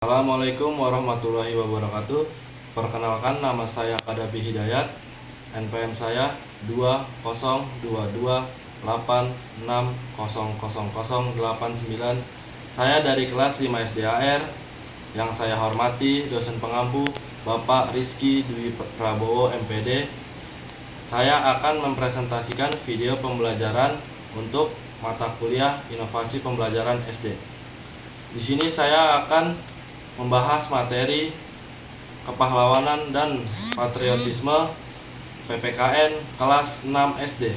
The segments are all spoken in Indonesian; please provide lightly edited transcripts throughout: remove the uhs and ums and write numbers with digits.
Assalamualaikum warahmatullahi wabarakatuh. Perkenalkan, nama saya Kadapi Hidayat. NPM saya 202286000089. Saya dari kelas 5 SDAR. Yang saya hormati dosen pengampu Bapak Rizky Dwi Prabowo MPD. Saya akan mempresentasikan video pembelajaran untuk mata kuliah Inovasi Pembelajaran SD. Di sini saya akan membahas materi kepahlawanan dan patriotisme PPKN kelas 6 SD.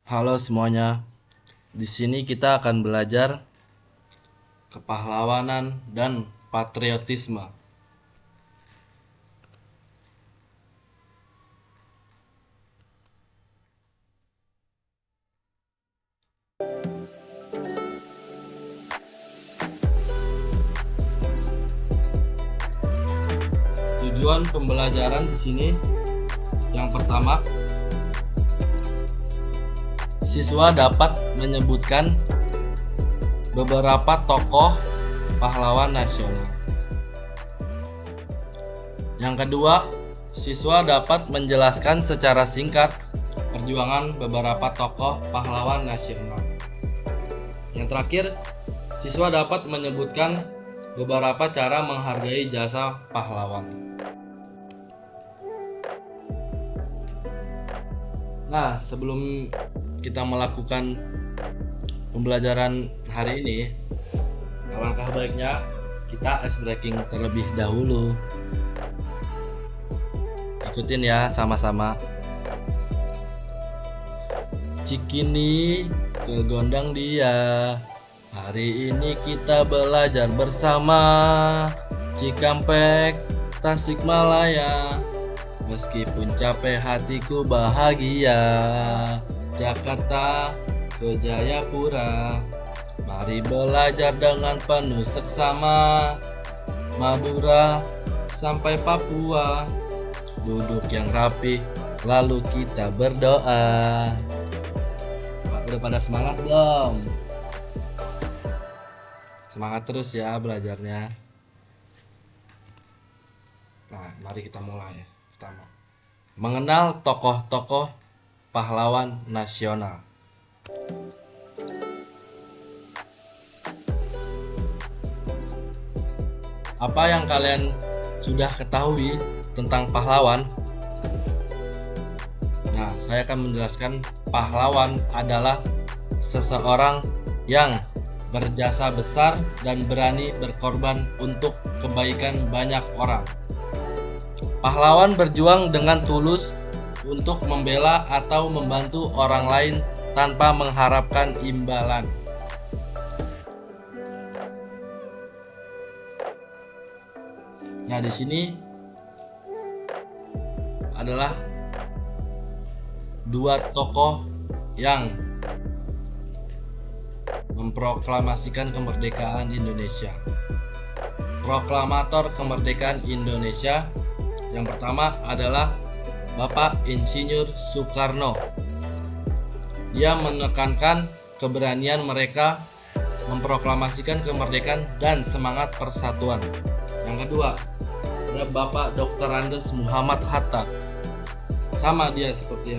Halo semuanya. Di sini kita akan belajar kepahlawanan dan patriotisme. Tujuan pembelajaran di sini yang pertama, siswa dapat menyebutkan beberapa tokoh pahlawan nasional. Yang kedua, siswa dapat menjelaskan secara singkat perjuangan beberapa tokoh pahlawan nasional. Yang terakhir, siswa dapat menyebutkan beberapa cara menghargai jasa pahlawan. Nah, sebelum kita melakukan pembelajaran hari ini, alangkah baiknya kita ice breaking terlebih dahulu. Ikutin ya sama-sama. Cikini ke gondang dia, hari ini kita belajar bersama. Cikampek, Tasikmalaya, meskipun capek hatiku bahagia. Jakarta ke Jayapura, mari belajar dengan penuh seksama. Madura sampai Papua, duduk yang rapi lalu kita berdoa. Udah pada semangat belum? Semangat terus ya belajarnya. Nah, mari kita mulai. Pertama, mengenal tokoh-tokoh pahlawan nasional. Apa yang kalian sudah ketahui tentang pahlawan? Nah, saya akan menjelaskan pahlawan adalah seseorang yang berjasa besar dan berani berkorban untuk kebaikan banyak orang. Pahlawan berjuang dengan tulus untuk membela atau membantu orang lain tanpa mengharapkan imbalan. Nah, di sini adalah dua tokoh yang memproklamasikan kemerdekaan Indonesia. Proklamator kemerdekaan Indonesia yang pertama adalah Bapak Insinyur Soekarno. Dia menekankan keberanian mereka memproklamasikan kemerdekaan dan semangat persatuan. Yang kedua, ada Bapak Dr. Andes Muhammad Hatta. Sama dia seperti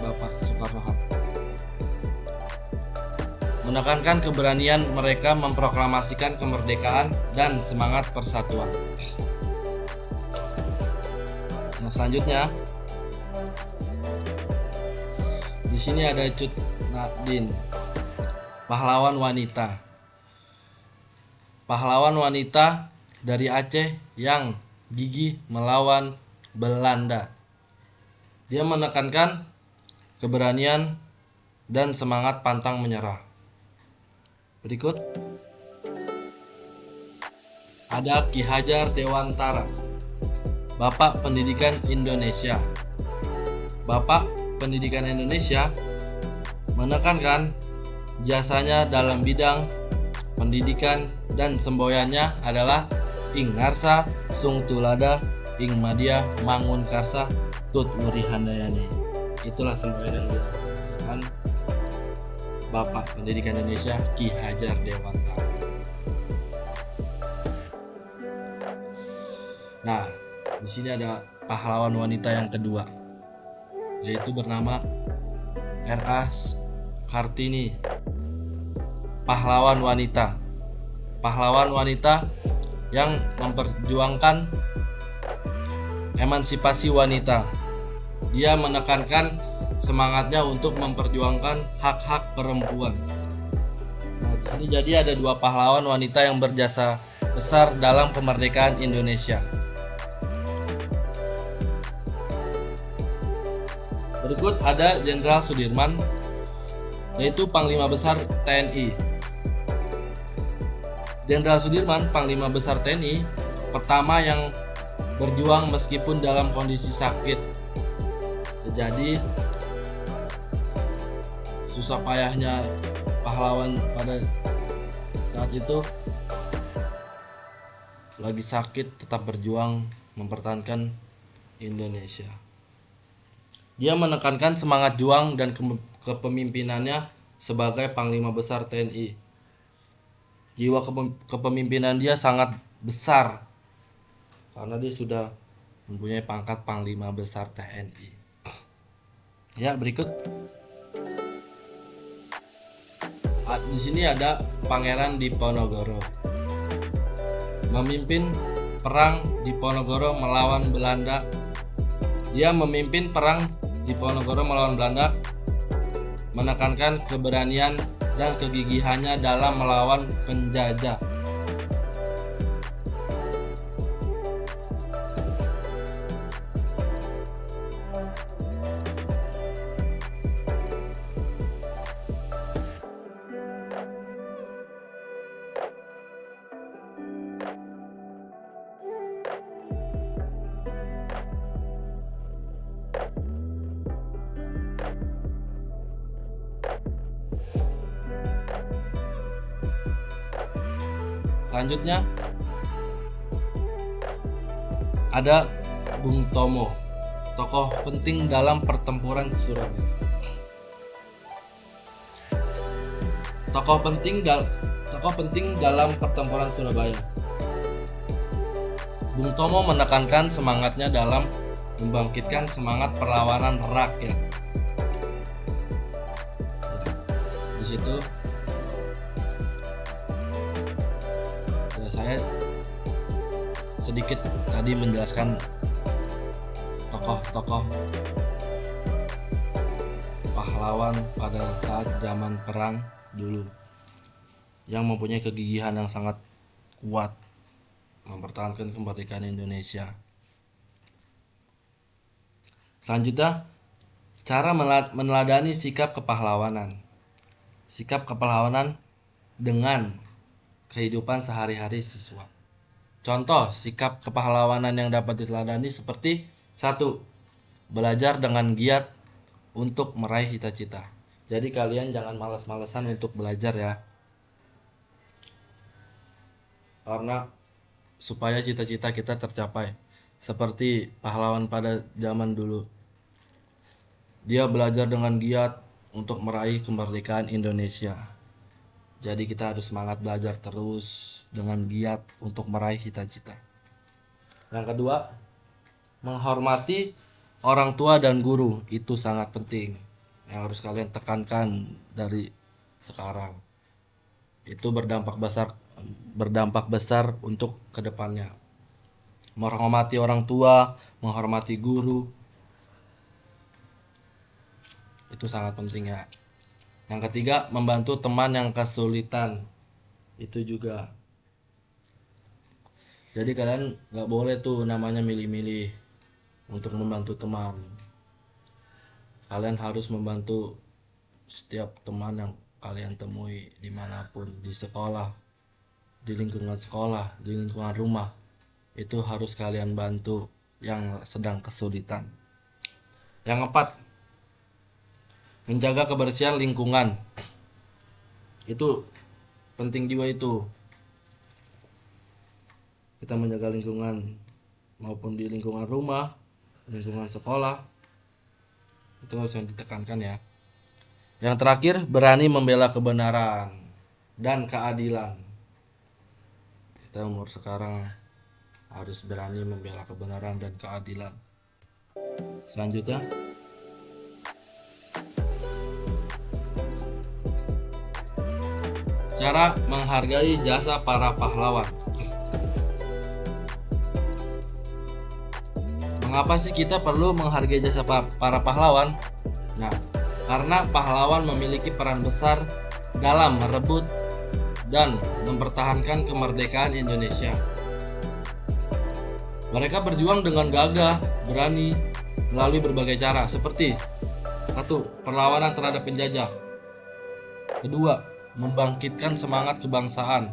Bapak Soekarno-Hatta. Menekankan keberanian mereka memproklamasikan kemerdekaan dan semangat persatuan. Nah, selanjutnya di sini ada Cut Nyak, pahlawan wanita. Pahlawan wanita dari Aceh yang gigih melawan Belanda. Dia menekankan keberanian dan semangat pantang menyerah. Berikut ada Ki Hajar Dewantara, Bapak Pendidikan Indonesia. Bapak Pendidikan Indonesia menekankan jasanya dalam bidang pendidikan dan semboyannya adalah Ing Ngarsa, Sung Tulada, Ing Madya, Mangun Karsa, Tut Wuri Handayani. Itulah semboyan yang dilakukan Bapak Pendidikan Indonesia Ki Hajar Dewantara. Nah, di sini ada pahlawan wanita yang kedua, yaitu bernama R.A. Kartini. Pahlawan wanita yang memperjuangkan emansipasi wanita. Dia menekankan semangatnya untuk memperjuangkan hak-hak perempuan. Nah, di sini jadi ada dua pahlawan wanita yang berjasa besar dalam kemerdekaan Indonesia. Berikut ada Jenderal Sudirman, yaitu Panglima Besar TNI. Jenderal Sudirman, Panglima Besar TNI, pertama yang berjuang meskipun dalam kondisi sakit. Jadi susah payahnya pahlawan pada saat itu lagi sakit tetap berjuang mempertahankan Indonesia. Dia menekankan semangat juang dan kepemimpinannya sebagai Panglima Besar TNI. Jiwa kepemimpinan dia sangat besar karena dia sudah mempunyai pangkat Panglima Besar TNI. Ya, berikut. Di sini ada Pangeran Diponegoro. Memimpin perang Diponegoro melawan Belanda. Dia memimpin perang Diponegoro melawan Belanda, menekankan keberanian dan kegigihannya dalam melawan penjajah. Selanjutnya ada Bung Tomo, tokoh penting dalam pertempuran Surabaya. Tokoh penting dalam pertempuran Surabaya. Bung Tomo menekankan semangatnya dalam membangkitkan semangat perlawanan rakyat. Di situ saya sedikit tadi menjelaskan tokoh-tokoh pahlawan pada saat zaman perang dulu yang mempunyai kegigihan yang sangat kuat mempertahankan kemerdekaan Indonesia. Selanjutnya, cara meneladani sikap kepahlawanan. Sikap kepahlawanan dengan kehidupan sehari-hari siswa. Contoh sikap kepahlawanan yang dapat diteladani seperti 1. Belajar dengan giat untuk meraih cita-cita. Jadi kalian jangan malas-malasan untuk belajar ya. Karena supaya cita-cita kita tercapai. Seperti pahlawan pada zaman dulu. Dia belajar dengan giat untuk meraih kemerdekaan Indonesia. Jadi kita harus semangat belajar terus dengan giat untuk meraih cita-cita. Yang kedua, menghormati orang tua dan guru. Itu sangat penting. Yang harus kalian tekankan dari sekarang. Itu berdampak besar untuk kedepannya. Menghormati orang tua, menghormati guru. Itu sangat penting ya. Yang ketiga, membantu teman yang kesulitan. Itu juga. Jadi kalian gak boleh tuh namanya milih-milih untuk membantu teman. Kalian harus membantu setiap teman yang kalian temui dimanapun. Di sekolah, di lingkungan sekolah, di lingkungan rumah. Itu harus kalian bantu yang sedang kesulitan. Yang keempat, menjaga kebersihan lingkungan. Itu penting juga itu. Kita menjaga lingkungan maupun di lingkungan rumah, lingkungan sekolah. Itu harus yang ditekankan ya. Yang terakhir, berani membela kebenaran dan keadilan. Kita umur sekarang harus berani membela kebenaran dan keadilan. Selanjutnya, cara menghargai jasa para pahlawan. Mengapa sih kita perlu menghargai jasa para pahlawan? Nah, karena pahlawan memiliki peran besar dalam merebut dan mempertahankan kemerdekaan Indonesia. Mereka berjuang dengan gagah, berani, melalui berbagai cara seperti 1. Perlawanan terhadap penjajah. 2. Membangkitkan semangat kebangsaan.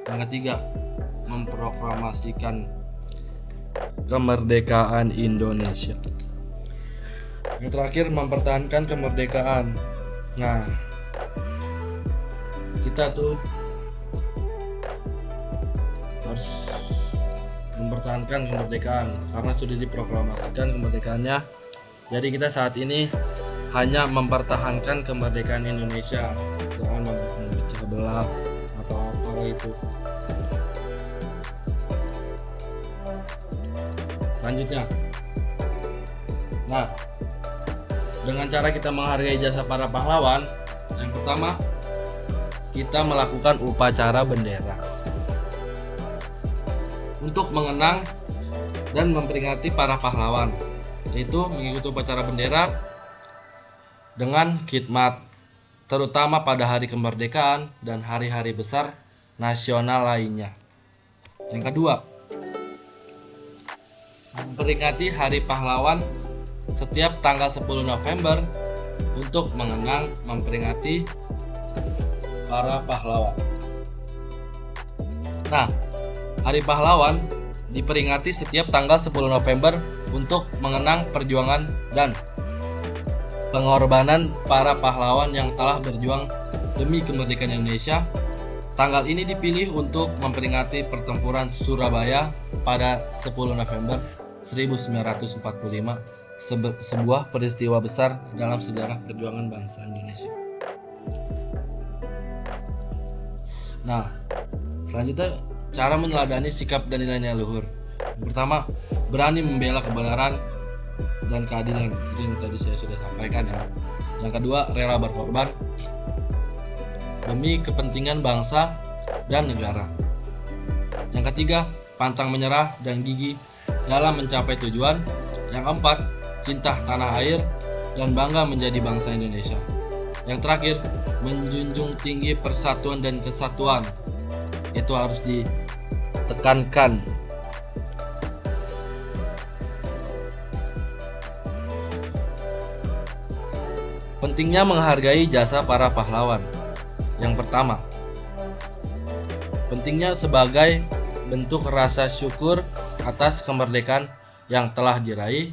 Yang 3. Memproklamasikan kemerdekaan Indonesia. Yang terakhir, mempertahankan kemerdekaan. Nah, kita tuh harus mempertahankan kemerdekaan karena sudah diproklamasikan kemerdekaannya. Jadi kita saat ini hanya mempertahankan kemerdekaan Indonesia, jangan memecah belah atau apa itu. Selanjutnya, nah, dengan cara kita menghargai jasa para pahlawan, yang pertama, kita melakukan upacara bendera untuk mengenang dan memperingati para pahlawan, yaitu mengikuti upacara bendera dengan khidmat, terutama pada hari kemerdekaan dan hari-hari besar nasional lainnya. Yang kedua, memperingati Hari Pahlawan setiap tanggal 10 November untuk mengenang, memperingati para pahlawan. Nah, Hari Pahlawan diperingati setiap tanggal 10 November untuk mengenang perjuangan dan pengorbanan para pahlawan yang telah berjuang demi kemerdekaan Indonesia. Tanggal ini dipilih untuk memperingati pertempuran Surabaya pada 10 November 1945, sebuah peristiwa besar dalam sejarah perjuangan bangsa Indonesia. Nah, selanjutnya cara meneladani sikap dan nilai-nilai luhur. Yang pertama, berani membela kebenaran dan keadilan. Itu yang tadi saya sudah sampaikan ya. Yang kedua, rela berkorban demi kepentingan bangsa dan negara. Yang ketiga, pantang menyerah dan gigih dalam mencapai tujuan. Yang keempat, cinta tanah air dan bangga menjadi bangsa Indonesia. Yang terakhir, menjunjung tinggi persatuan dan kesatuan. Itu harus ditekankan. Pentingnya menghargai jasa para pahlawan. Yang pertama, pentingnya sebagai bentuk rasa syukur atas kemerdekaan yang telah diraih.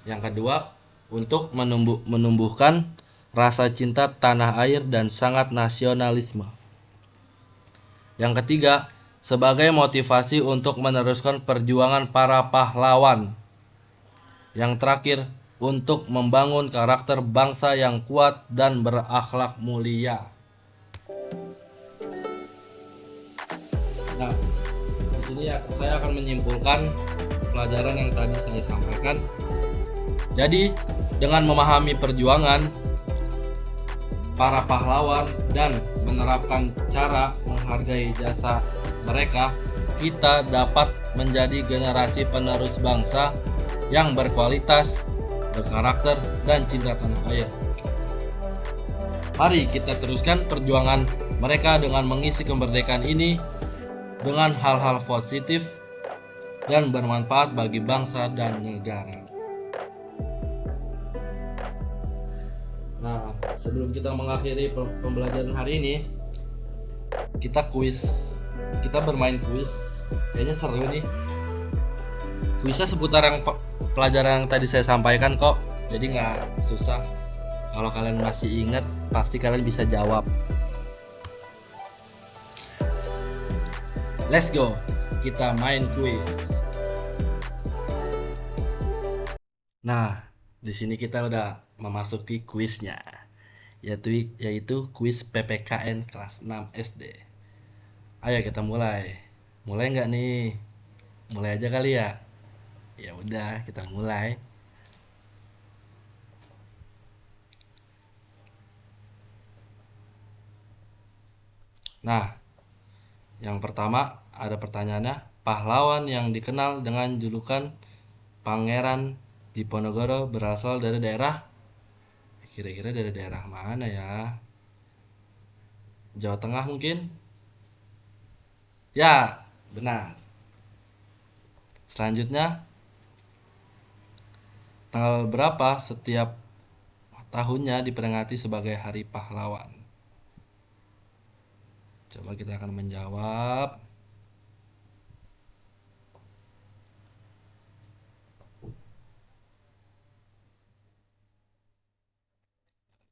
Yang kedua, untuk menumbuhkan rasa cinta tanah air dan sangat nasionalisme. Yang ketiga, sebagai motivasi untuk meneruskan perjuangan para pahlawan. Yang terakhir, untuk membangun karakter bangsa yang kuat dan berakhlak mulia. Nah, di sini saya akan menyimpulkan pelajaran yang tadi saya sampaikan. Jadi, dengan memahami perjuangan para pahlawan dan menerapkan cara menghargai jasa mereka, kita dapat menjadi generasi penerus bangsa yang berkualitas, berkarakter, dan cinta tanah air. Mari kita teruskan perjuangan mereka dengan mengisi kemerdekaan ini dengan hal-hal positif dan bermanfaat bagi bangsa dan negara. Nah, sebelum kita mengakhiri pembelajaran hari ini, kita bermain kuis. Kayaknya seru nih. Kuisnya seputar pelajaran yang tadi saya sampaikan kok, jadi nggak susah. Kalau kalian masih ingat, pasti kalian bisa jawab. Let's go, kita main kuis. Nah, di sini kita udah memasuki kuisnya. yaitu kuis PPKN kelas 6 SD. Ayo kita mulai. Mulai nggak nih? Mulai aja kali ya. Ya udah, kita mulai. Nah, yang pertama ada pertanyaannya, pahlawan yang dikenal dengan julukan Pangeran Diponegoro berasal dari daerah, kira-kira dari daerah mana ya? Jawa Tengah mungkin? Ya, benar. Selanjutnya, tanggal berapa setiap tahunnya diperingati sebagai Hari Pahlawan? Coba kita akan menjawab.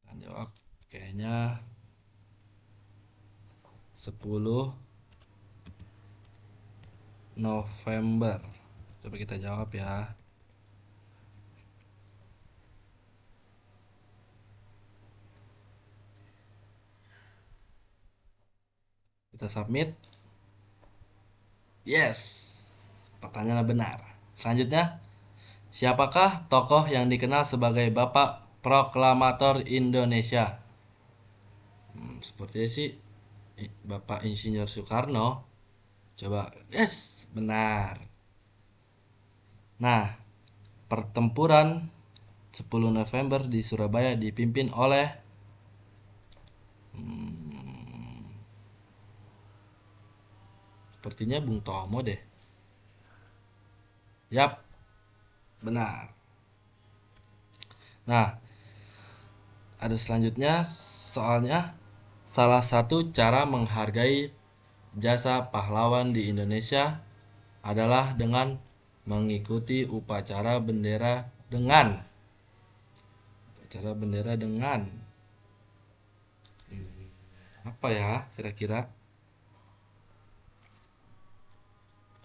Kita jawab kayaknya 10 November. Coba kita jawab ya. Kita submit. Yes, pertanyaannya benar. Selanjutnya, siapakah tokoh yang dikenal sebagai Bapak Proklamator Indonesia? Sepertinya sih Bapak Insinyur Soekarno. Coba, yes, benar. Nah, pertempuran 10 November di Surabaya dipimpin oleh sepertinya Bung Tomo deh. Yap, benar. Nah, ada selanjutnya soalnya salah satu cara menghargai jasa pahlawan di Indonesia adalah dengan mengikuti upacara bendera dengan apa ya kira-kira?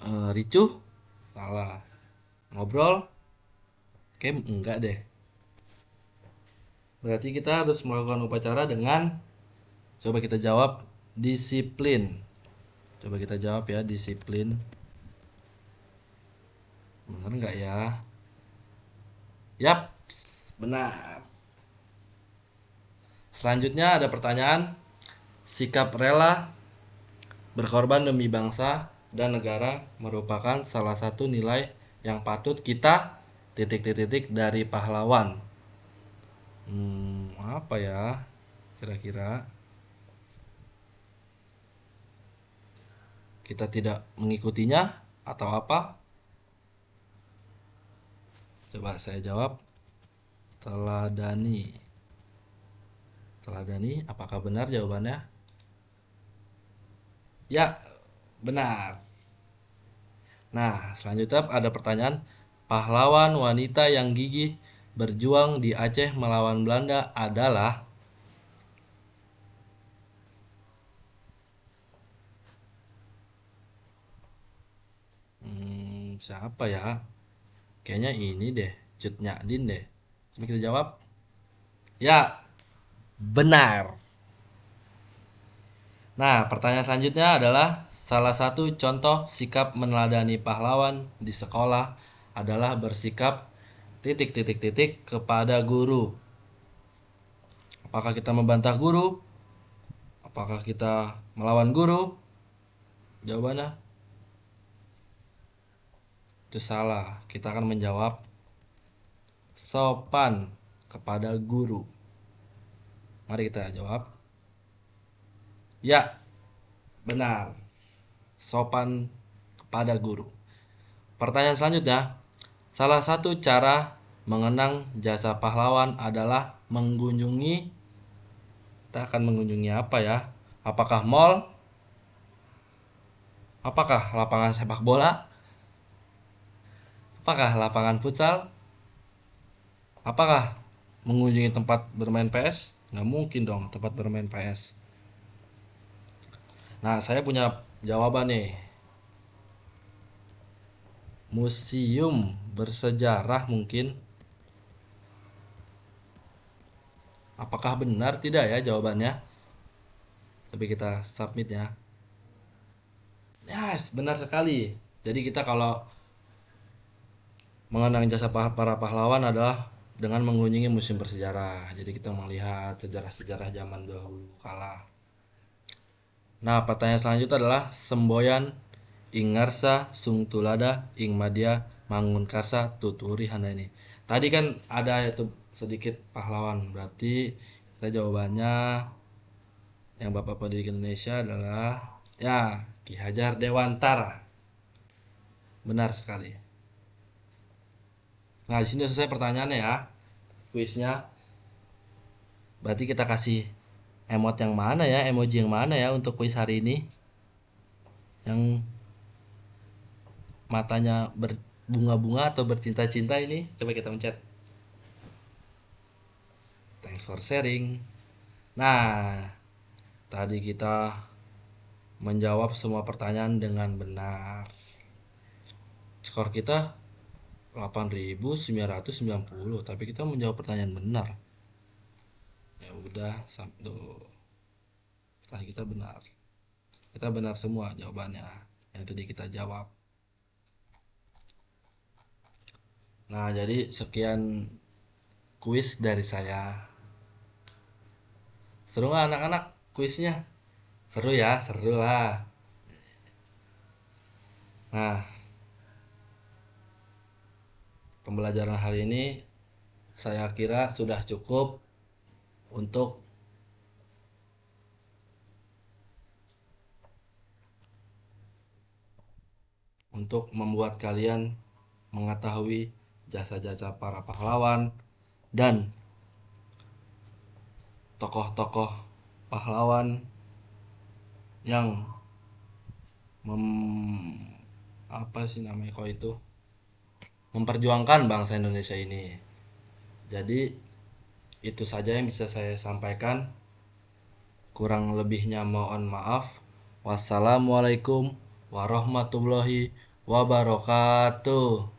Ricuh? Salah. Ngobrol? Kayak enggak deh. Berarti kita harus melakukan upacara dengan, coba kita jawab, disiplin. Coba kita jawab ya, disiplin. Benar nggak ya? Yap, benar. Selanjutnya ada pertanyaan, sikap rela berkorban demi bangsa dan negara merupakan salah satu nilai yang patut kita titik-titik dari pahlawan. Apa ya kira-kira? Kita tidak mengikutinya atau apa? Coba saya jawab, teladani. Teladani, apakah benar jawabannya? Ya, benar. Nah, selanjutnya ada pertanyaan, pahlawan wanita yang gigih berjuang di Aceh melawan Belanda adalah, siapa ya? Kayaknya ini deh, Cut Nyadin deh. Coba kita jawab. Ya, benar. Nah, pertanyaan selanjutnya adalah salah satu contoh sikap meneladani pahlawan di sekolah adalah bersikap titik-titik-titik kepada guru. Apakah kita membantah guru? Apakah kita melawan guru? Jawabannya itu salah. Kita akan menjawab sopan kepada guru. Mari kita jawab. Ya, benar. Sopan kepada guru. Pertanyaan selanjutnya, salah satu cara mengenang jasa pahlawan adalah mengunjungi. Kita akan mengunjungi apa ya? Apakah mall? Apakah lapangan sepak bola? Apakah lapangan futsal? Apakah mengunjungi tempat bermain PS? Nggak mungkin dong tempat bermain PS. Nah, saya punya jawaban nih. Museum bersejarah mungkin. Apakah benar? Tidak ya jawabannya. Tapi kita submit ya. Yes, benar sekali. Jadi kita kalau mengenang jasa para pahlawan adalah dengan mengunjungi museum bersejarah. Jadi kita melihat sejarah-sejarah zaman dahulu kala. Nah, pertanyaan selanjutnya adalah semboyan ing ngarsa sung tulada ing madya mangun karsa tuturi hana ini. Tadi kan ada itu sedikit pahlawan. Berarti kita jawabannya yang Bapak Pendidikan Indonesia adalah ya Ki Hajar Dewantara. Benar sekali. Nah, di sini selesai pertanyaannya ya. Kuisnya. Berarti kita kasih emot yang mana ya, emoji yang mana ya untuk kuis hari ini? Yang matanya berbunga-bunga atau bercinta-cinta ini? Coba kita mencet. Thanks for sharing. Nah, tadi kita menjawab semua pertanyaan dengan benar. Skor kita 8.990, tapi kita menjawab pertanyaan benar. Ya udah, tuh. Pertanyaan kita benar. Kita benar semua jawabannya yang tadi kita jawab. Nah, jadi sekian kuis dari saya. Seru nggak anak-anak kuisnya? Seru ya, seru lah. Nah, pembelajaran hari ini saya kira sudah cukup untuk membuat kalian mengetahui jasa-jasa para pahlawan dan tokoh-tokoh pahlawan yang memperjuangkan bangsa Indonesia ini. Jadi itu saja yang bisa saya sampaikan. Kurang lebihnya mohon maaf. Wassalamualaikum warahmatullahi wabarakatuh.